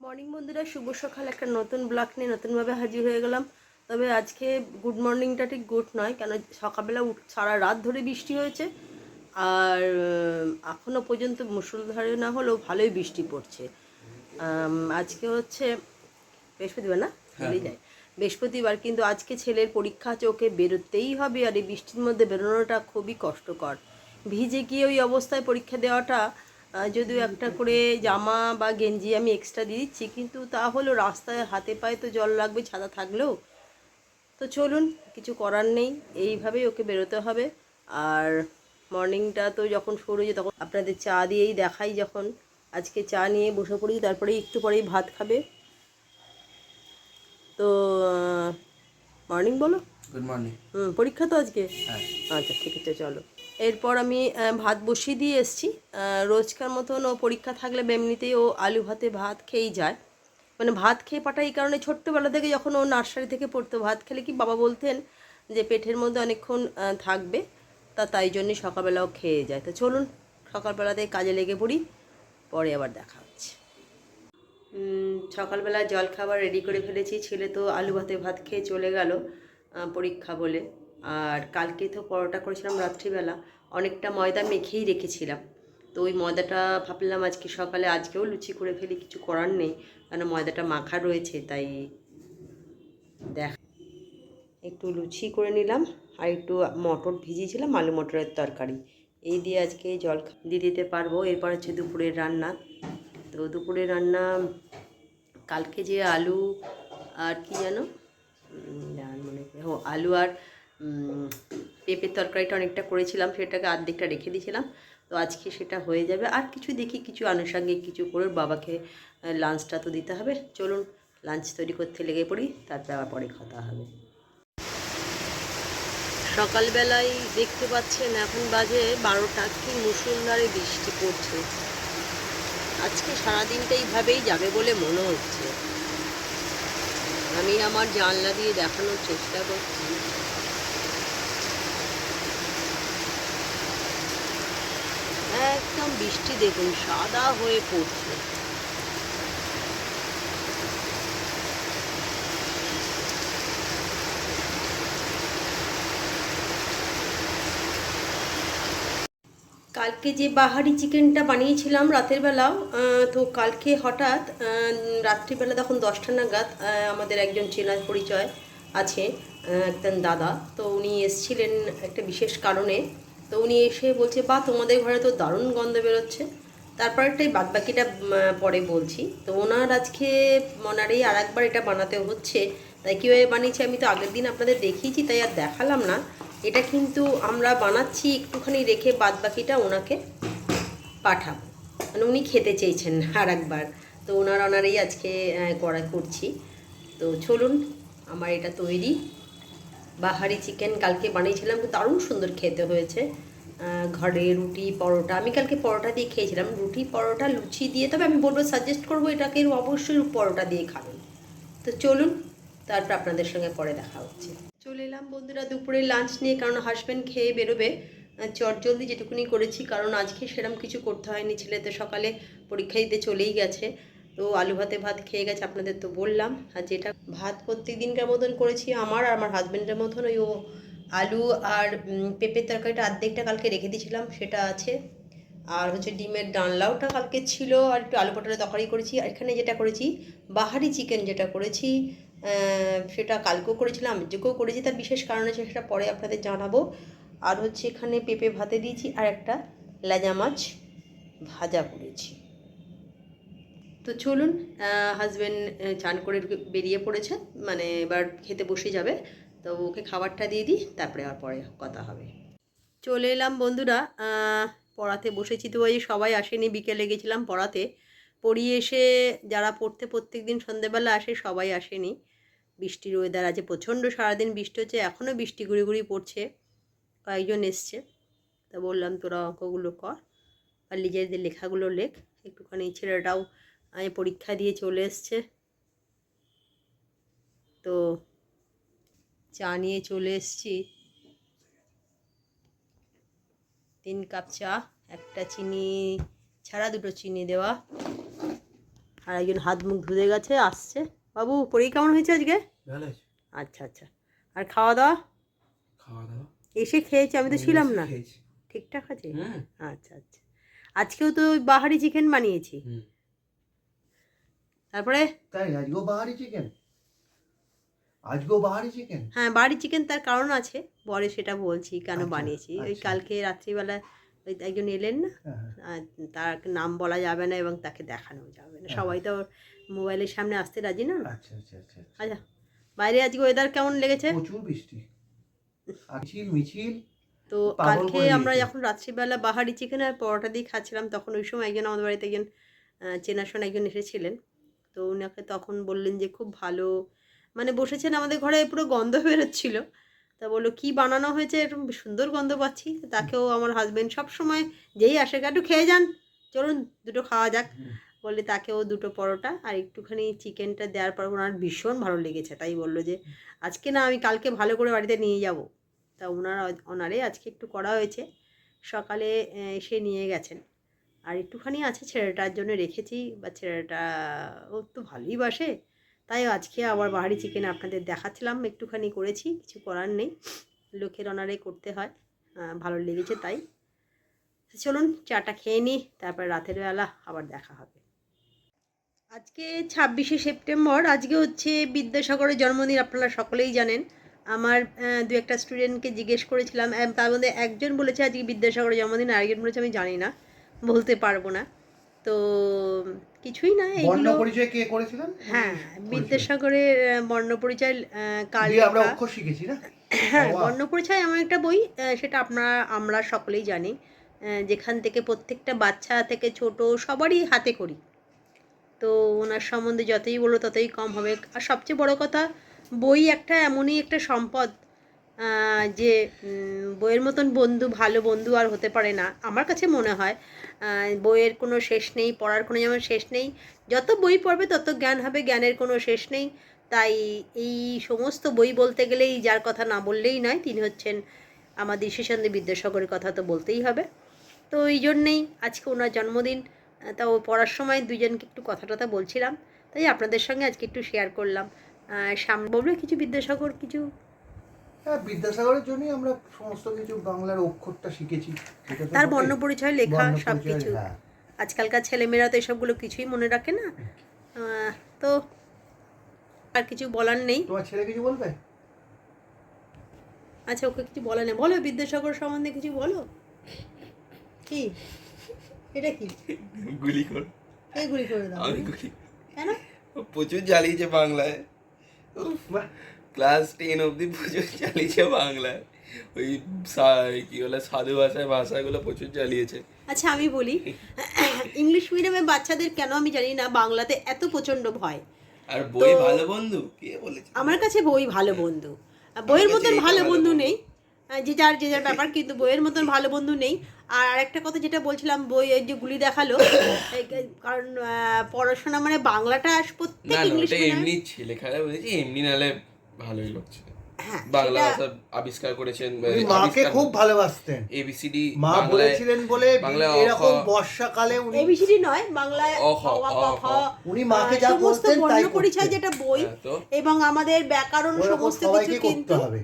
Morning বন্ধুরা, শুভ সকাল। একটা নতুন ব্লগ নিয়ে নতুনভাবে হাজির হয়ে গেলাম। তবে আজকে গুড মর্নিংটা ঠিক গুড নয়, কেন সকালবেলা সারা রাত ধরে বৃষ্টি হয়েছে। আর এখনও পর্যন্ত মুষলধারে না হলেও ভালোই বৃষ্টি পড়ছে। আজকে হচ্ছে বৃহস্পতিবার, না বলেই যায় বৃহস্পতিবার, কিন্তু আজকে ছেলের পরীক্ষা আছে, ওকে বেরোতেই হবে। আর এই বৃষ্টির মধ্যে বেরোনোটা খুবই কষ্টকর। ভিজে গিয়ে ওই অবস্থায় পরীক্ষা দেওয়াটা, যদিও একটা করে জামা বা গেঞ্জি আমি এক্সট্রা দিয়ে দিচ্ছি, কিন্তু তাহলেও রাস্তায় হাতে পায়ে তো জল লাগবে ছাতা থাকলেও। তো চলুন, কিছু করার নেই, এইভাবেই ওকে বেরোতে হবে। আর মর্নিংটা তো যখন শুরু হয়েছে তখন আপনাদের চা দিয়েই দেখাই। যখন আজকে চা নিয়ে বসে পড়ি, তারপরে একটু পরেই ভাত খাবে। তো মর্নিং বলো। Good morning. পরীক্ষা তো আজকে। হ্যাঁ। আচ্ছা, ঠিক আছে, চলো। এরপর আমি ভাত বসিয়ে দিয়ে এসেছি। রোজকার মতন ও পরীক্ষা থাকলে এমনিতেই ও আলু ভাতে ভাত খেয়েই যায়। মানে ভাত খেয়ে পাঠাই, এই কারণে ছোট্টবেলা থেকে যখন ও নার্সারি থেকে পড়তো, ভাত খেলে কি বাবা বলতেন যে পেটের মধ্যে অনেকক্ষণ থাকবে, তাই জন্যই সকালবেলাও খেয়ে যায়। তো চলুন, সকালবেলাতে কাজে লেগে পড়ি, পরে আবার দেখা হচ্ছে। সকালবেলা জল খাবার রেডি করে ফেলেছি। ছেলে তো আলু ভাতে ভাত খেয়ে চলে গেল পরীক্ষা বলে। আর কালকে তো পরোটা করেছিলাম রাত্রিবেলা, অনেকটা ময়দা মেখেই রেখেছিলাম। তো ওই ময়দাটা ভাবলাম আজকে সকালে আজকেও লুচি করে ফেলি, কিছু করার নেই, কারণ ময়দাটা মাখা রয়েছে। তাই দেখ, একটু লুচি করে নিলাম, আর একটু মটর ভিজিয়েছিলাম, আলু মটরের তরকারি, এই দিয়ে আজকে জল দিয়ে দিতে পারবো। এরপর হচ্ছে দুপুরের রান্না। তো দুপুরের রান্না কালকে যে আলু আর কি যেন মনে ও আলু আর পেঁপের তরকারিটা অনেকটা করেছিলাম, সেটাকে অর্ধেকটা রেখে দিয়েছিলাম। তো আজকে সেটা হয়ে যাবে। আর কিছু দেখি, কিছু আনুষঙ্গিক কিছু করে বাবাকে লাঞ্চটা তো দিতে হবে। চলুন লাঞ্চ তৈরি করতে লেগে পড়ি, তারপর আবার পরে কথা হবে। সকালবেলায় দেখতে পাচ্ছেন এখন বাজে 12টা, কি মুষলধারে বৃষ্টি পড়ছে। আজকে সারাদিনটা এইভাবেই যাবে বলে মনে হচ্ছে। আমি আমার জানলা দিয়ে দেখানোর চেষ্টা করছি। একদম বৃষ্টি দেখুন সাদা হয়ে পড়ছে। কালকে যে বাহারি চিকেনটা বানিয়েছিলাম রাতের বেলাও, তো কালকে হঠাৎ রাত্রিবেলা তখন 10টা নাগাদ আমাদের একজন চেনা পরিচয় আছে, একজন দাদা, তো উনি এসছিলেন একটা বিশেষ কারণে। তো উনি এসে বলছে, বা তোমাদের ঘরে তো দারুণ গন্ধ বেরোচ্ছে। তারপর একটাই বাদবাকিটা পরে বলছি। তো ওনার আজকে ওনারই আর একবার এটা বানাতে হচ্ছে। তাই কীভাবে বানিয়েছি আমি তো আগের দিন আপনাদের দেখিয়েছি, তাই আর দেখালাম না। এটা কিন্তু আমরা বানাচ্ছি একটুখানি রেখে বাদবাকিটা ওনাকে পাঠাবো, মানে উনি খেতে চেয়েছেন আর একবার। তো ওনারই আজকে করছি। তো চলুন, আমার এটা তৈরি বাহারি চিকেন কালকে বানিয়েছিলাম, দারুণ সুন্দর খেতে হয়েছে। ঘরে রুটি পরোটা, আমি কালকে পরোটা দিয়ে খেয়েছিলাম, রুটি পরোটা লুচি দিয়ে। তবে আমি বলবো, সাজেস্ট করবো এটাকে অবশ্যই পরোটা দিয়ে খাবেন। তো চলুন, তারপর আপনাদের সঙ্গে পরে দেখা হচ্ছে। চলে এলাম বন্ধুরা দুপুরে লাঞ্চ নিয়ে, কারণ হাজব্যান্ড খেয়ে বেরোবে। চটজলদি যেটুকুনি করেছি, কারণ আজকে সেরকম কিছু করতে হয়নি। ছেলে তো সকালে পরীক্ষা দিতে চলেই গেছে, তো আলু ভাতে ভাত খেয়ে গেছে, আপনাদের তো বললাম। আর যেটা ভাত প্রত্যেক দিনকার মতন করেছি আমার আর আমার হাজব্যান্ডের মতন, ওই আলু আর পেঁপের তরকারিটা অর্ধেকটা কালকে রেখে দিয়েছিলাম, সেটা আছে। আর হচ্ছে ডিমের ডালনাওটা কালকে ছিল, আর একটু আলু পটলের তরকারি করেছি। আর এখানে যেটা করেছি বাহারি চিকেন যেটা করেছি, সেটা কালকেও করেছিলাম, আজকেও করেছি। তার বিশেষ কারণ আছে, সেটা পরে আপনাদের জানাবো। আর হচ্ছে এখানে পেঁপে ভাতে দিয়েছি, আর একটা লেজা মাছ ভাজা করেছি। তো চলুন, হাজব্যান্ড চান করে বেরিয়ে পড়েছে, মানে এবার খেতে বসে যাবে। তো ওকে খাবারটা দিয়ে দিই, তারপরে আর পরে কথা হবে। চলে এলাম বন্ধুরা, পড়াতে বসেছি। তো ওই সবাই আসেনি, বিকেলে গেছিলাম পড়াতে, পড়িয়ে এসে যারা পড়তে প্রত্যেক দিন সন্ধ্যেবেলা আসে সবাই আসেনি। বৃষ্টির ওয়েদার আছে প্রচণ্ড, সারাদিন বৃষ্টি হচ্ছে, এখনও বৃষ্টি গুঁড়ি গুঁড়ি পড়ছে। কয়েকজন এসছে, তা বললাম তোরা অঙ্কগুলো কর আর নিজেদের লেখাগুলো লেখ একটুখানি। ছেলেটাও পরীক্ষা দিয়ে চলে এসছে, তো চা নিয়ে চলে এসছি। 3 কাপ চা, একটা চিনি ছাড়া, 2টো চিনি দেওয়া। আর একজন হাত মুখ ধুয়ে গেছে, আসছে। বাবু পরীক্ষা কেমন হয়েছে আজকে? ভালো আছে। আচ্ছা আচ্ছা। আর খাওয়া দাওয়া? খাওয়া দাওয়া এসে খেয়েছি, আমি তো ছিলাম না। খেয়েছি। ঠিকঠাক আছে? হুম। আচ্ছা আচ্ছা। আজকেও তো ওই বাহারি চিকেন বানিয়েছি। তারপরে তাই আজকেও বাহারি চিকেন? আজকেও বাহারি চিকেন? হ্যাঁ, বাহারি চিকেন, তার কারণ আছে, পরে সেটা বলছি কেন আচ্ছা, বানিয়েছি। ওই আচ্ছা। কালকে রাত্রিবেলা ওই একজন এলেন না, হ্যাঁ, হ্যাঁ। তার নাম বলা যাবে না এবং তাকে দেখানো যাবে না। হ্যাঁ, সবাই তো মোবাইলের সামনে আসতে রাজি না। আচ্ছা আচ্ছা আচ্ছা আচ্ছা। আচ্ছা, বাইরে আজকে ওয়েদার কেমন লেগেছে? প্রচুর বৃষ্টি। আর মিছিল তো পাগল কালকে করে আমরা দিয়েছে। যখন রাত্রিবেলা বাহারি চিকেন আর পরোটা দিয়ে খাচ্ছিলাম, তখন ওই সময় একজন আমাদের বাড়িতে একজন চেনাশোনা একজন এসেছিলেন। তো উনাকে তখন বললেন যে খুব ভালো, মানে বসেছেন আমাদের ঘরে, পুরো গন্ধ বেরোচ্ছিল। তা বললো কী বানানো হয়েছে, এরকম সুন্দর গন্ধ পাচ্ছি। তাকেও আমার হাজব্যান্ড সব সময় যেই আসে, একটু খেয়ে যান, চলুন দুটো খাওয়া যাক বলে, তাকেও দুটো পরোটা আর একটুখানি চিকেনটা দেওয়ার পর ওনার ভীষণ ভালো লেগেছে। তাই বললো যে আজকে না, আমি কালকে ভালো করে বাড়িতে নিয়ে যাব। তা ওনারে আজকে একটু করা হয়েছে, সকালে এসে নিয়ে গেছেন। আর একটুখানি আছে, ছেলেটার জন্য রেখেছি, বা ছেলেটা ও তো ভালোই বাসে। তাই আজকে আবার বাহারি চিকেন আপনাদের দেখাচ্ছিলাম, একটুখানি করেছি, কিছু করার নেই, লোকের অনারে করতে হয়, ভালো লেগেছে তাই। চলুন চাটা খেয়ে নিই, তারপর রাতের বেলা আবার দেখা হবে। আজকে 26শে সেপ্টেম্বর, আজকে হচ্ছে বিদ্যাসাগরের জন্মদিন, আপনারা সকলেই জানেন। আমার দু একটা স্টুডেন্টকে জিজ্ঞেস করেছিলাম, তার মধ্যে একজন বলেছে আজকে বিদ্যাসাগরের জন্মদিন, আরেকজন বলেছে আমি জানি না, বলতে পারবো না। তো কিছুই না, বর্ণ এইগুলো। পরিচয় কে করেছিলেন? হ্যাঁ, বিদ্যাসাগরের বর্ণপরিচয় কার দিয়ে আমরা লেখা। অক্ষর শিখেছি না? হ্যাঁ, বাবা। বর্ণপরিচয় এমন একটা বই, সেটা আমরা সকলেই জানি, যেখান থেকে প্রত্যেকটা বাচ্চা থেকে ছোট সবারই হাতে করি। তো ওনার সম্বন্ধে যতই বলো ততই কম হবে। আর সবচেয়ে বড় কথা, বই একটা এমনই একটা সম্পদ, যে বইয়ের মতন বন্ধু, ভালো বন্ধু আর হতে পারে না আমার কাছে মনে হয়। বইয়ের কোনো শেষ নেই, পড়ার কোনো যেমন শেষ নেই, যত বই পড়বে তত জ্ঞান হবে, জ্ঞানের কোনো শেষ নেই। তাই এই সমস্ত বই বলতে গেলেই যার কথা না বললেই নয়, তিনি হচ্ছেন আমাদের ঈশ্বরচন্দ্র বিদ্যাসাগরের কথা তো বলতেই হবে। তো এই জন্যেই আজকে ওনার জন্মদিন, তাও পড়ার সময় দুজনকে একটু কথা টথা বলছিলাম, তাই আপনাদের সঙ্গে আজকে একটু শেয়ার করলাম। সামনে বলবে কিছু বিদ্যাসাগর কিছু? হ্যাঁ, বিদ্যাসাগরের জন্যই আমরা সমস্ত কিছু বাংলার অক্ষরটা শিখেছি। তার বর্ণপরিচয় লেখা সব কিছু। হ্যাঁ। আজকালকার ছেলেমেয়েরা তো এসবগুলো কিছুই মনে রাখে না। তো আর কিছু বলার নেই। তোমার ছেলে কিছু বলবে? আচ্ছা, ওকে কিছু বলার নেই, বলো বিদ্যাসাগর সম্বন্ধে কিছু বলো। কি এটা কি গুলি কর। কে গুলি করে দাও? আমি গুলি কেন? প্রচুর জ্বালিয়েছে বাংলায়, বাহ। ক্লাস 10 অবধি প্রচুর চালিয়েছে বাংলায়। ওই কি বলে সাধু ভাষাগুলো প্রচুর চালিয়েছে। আচ্ছা আমি বলি, ইংলিশ মিডিয়ামে বাচ্চাদের কেন আমি জানি না বাংলাতে এত প্রচণ্ড ভয়। আর বই ভালো বন্ধু কে বলেছে? আমার কাছে বই ভালো বন্ধু, বইয়ের কাছে মতন এইটা ভালো ভালো বন্ধু বন্ধু। নেই। যে যার ব্যাপার, কিন্তু বইয়ের মতন ভালো বন্ধু নেই। আর আরেকটা কথা যেটা বলছিলাম, বই এই যে গুলি দেখালো, কারণ পড়াশোনা মানে বাংলাটা প্রত্যেক না ইংলিশ ওটা মিডিয়ামে। এমনি ছেলে খেলা বলেছি, এমনি নালে ভালোই লোক ছিল। হ্যাঁ, বাংলা সেটা ভাষা আবিষ্কার করেছেন। উনি মাকে খুব ভালোবাসতেন। এবিসিডি মা বলেছিলেন বলে বাংলায় এরকম বর্ষাকালে উনি এবিসিডি নয়, বাংলায় অ, খ, অ, অ, ক, খ। খ, উনি মাকে যা সমস্ত বলতেন তাই বর্ণ পরিচয় করতেন। যেটা বই, হ্যাঁ, তো? এবং আমাদের ব্যাকরণ ওরকম সমস্ত কিছু সবাইকে কিন্তু। করতে হবে।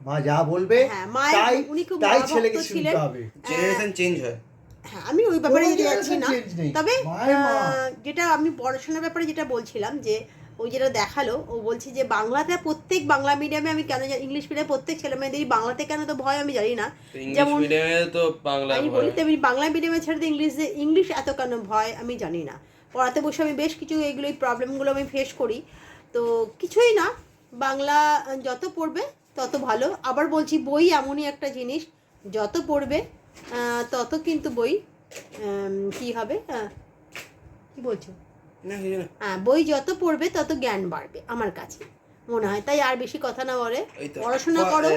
মা যা বলবে হ্যাঁ, তাই উনি খুব তাই মা ছেলেকে ভক্ত শুনতে ছিলেন। হবে। জেনারেশন চেঞ্জ হয়। হ্যাঁ, আমি ওই ব্যাপারে কোনো যেতে যাচ্ছি না। generation change নেই। তবে মায়ের মা। যেটা আমি পড়াশোনার ব্যাপারে যেটা বলছিলাম, যে ওই যেটা দেখালো, ও বলছে যে বাংলাতে প্রত্যেক বাংলা মিডিয়ামে, আমি কেন জানি ইংলিশ মিডিয়ামে প্রত্যেক ছেলে মেয়েদেরই বাংলাতে কেন তো ভয় আমি জানি না। ইংলিশ যেমন মিডিয়ামে তো বাংলা আমি বলি, তেমনি বাংলা মিডিয়ামে ছেড়ে দিয়ে ইংলিশ এত কেন ভয় আমি জানি না। পড়াতে বসে আমি বেশ কিছু এইগুলো এই প্রবলেমগুলো আমি ফেস করি। তো কিছুই না, বাংলা যত পড়বে তত ভালো। আবার বলছি, বই এমনই একটা জিনিস, যত পড়বে তত কিন্তু বই কি হবে, কি বলছো? না কিছু না। হ্যাঁ, বই যত পড়বে তত জ্ঞান বাড়বে আমার কাছে মনে হয়। তাই আর বেশি কথা না বলে ওই তো পড়াশোনা করো।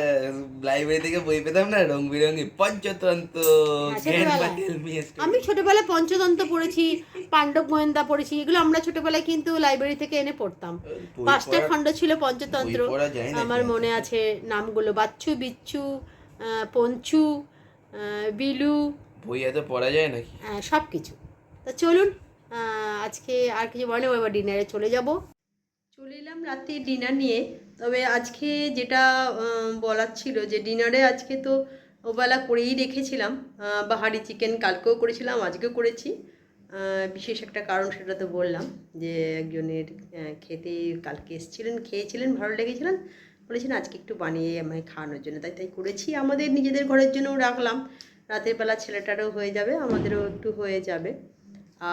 লাইব্রেরি থেকে বই পেতাম না, রং বিরঙি পঞ্চতন্ত্র, হ্যাঁ, ছোটবেলায় আমি ছোটবেলায় পঞ্চতন্ত্র পড়েছি, পাণ্ডব গোয়েন্দা পড়েছি, এগুলো আমরা ছোটবেলায় কিন্তু লাইব্রেরি থেকে এনে পড়তাম। 5টা খণ্ড ছিল পঞ্চতন্ত্র, আমার মনে আছে নামগুলো: বাচ্চু, বিচ্ছু, পঞ্চু, বিলু, বই এত পড়া যায় নাকি? সব কিছু। তা চলুন আজকে আর কিছু বলে এবার ডিনারে চলে যাব। চলে এলাম রাতে ডিনার নিয়ে। তবে আজকে যেটা বলার ছিল যে ডিনারে আজকে তো ওবেলা করেই রেখেছিলাম, বাহারি চিকেন কালকেও করেছিলাম, আজকেও করেছি। বিশেষ একটা কারণ সেটা তো বললাম, যে একজনের খেতে কালকে এসেছিলেন, খেয়েছিলেন, ভালো লেগেছিলেন, বলেছেন আজকে একটু বানিয়ে আমায় খাওয়ানোর জন্য, তাই তাই করেছি। আমাদের নিজেদের ঘরের জন্যও রাখলাম, রাতের বেলা ছেলেটারও হয়ে যাবে, আমাদেরও একটু হয়ে যাবে।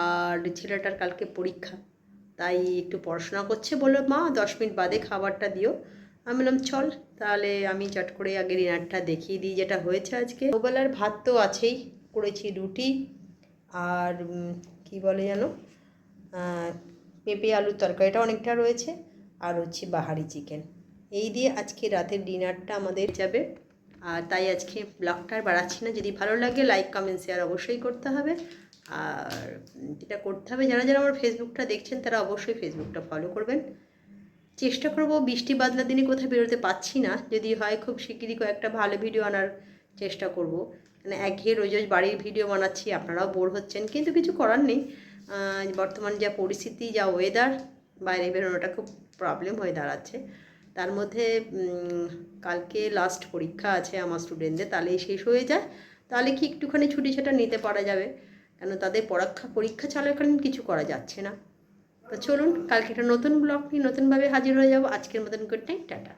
আর ছেলেটার কালকে পরীক্ষা, তাই একটু পড়াশোনা করছে, বললো মা 10 মিনিট বাদে খাবারটা দিও। আমি বললাম চল তাহলে আমি চট করে আগে ডিনারটা দেখিয়ে দিই যেটা হয়েছে আজকে। ওবেলার ভাত তো আছেই, করেছি রুটি আর কি বলে যেন পেঁপে আলুর তরকারিটা অনেকটা রয়েছে, আর হচ্ছে বাহারি চিকেন। এই দিয়ে আজকে রাতের ডিনারটা আমাদের যাবে। আর তাই আজকে ব্লগটা আর বাড়াচ্ছি না। যদি ভালো লাগে লাইক কমেন্ট শেয়ার অবশ্যই করতে হবে। আর যেটা করতে হবে, যারা যারা আমার ফেসবুকটা দেখছেন তারা অবশ্যই ফেসবুকটা ফলো করবেন। চেষ্টা করব বৃষ্টি বাদলা দিনে কোথাও বেরোতে পাচ্ছি না, যদি হয় খুব শিগগিরই কয়েকটা ভালো ভিডিও আনার চেষ্টা করব। মানে একঘেয়ে রোজ রোজ বাড়ির ভিডিও বানাচ্ছি, আপনারাও বোর হচ্ছেন, কিন্তু কিছু করার নেই। বর্তমান যা পরিস্থিতি, যা ওয়েদার, বাইরে বেরোনোটা খুব প্রবলেম হয়ে দাঁড়াচ্ছে। তার মধ্যে কালকে লাস্ট পরীক্ষা আছে আমার স্টুডেন্টদের, তাহলেই শেষ হয়ে যায়, তাহলে কি একটুখানি ছুটি ছাটা নিতে পারা যাবে, কেন তাদের পরীক্ষা চলাকালীন কিছু করা যাচ্ছে না। তো চলুন কালকে একটা নতুন ব্লগ নিয়ে নতুনভাবে হাজির হয়ে যাব। আজকের মতন গুড নাইট, টাটা।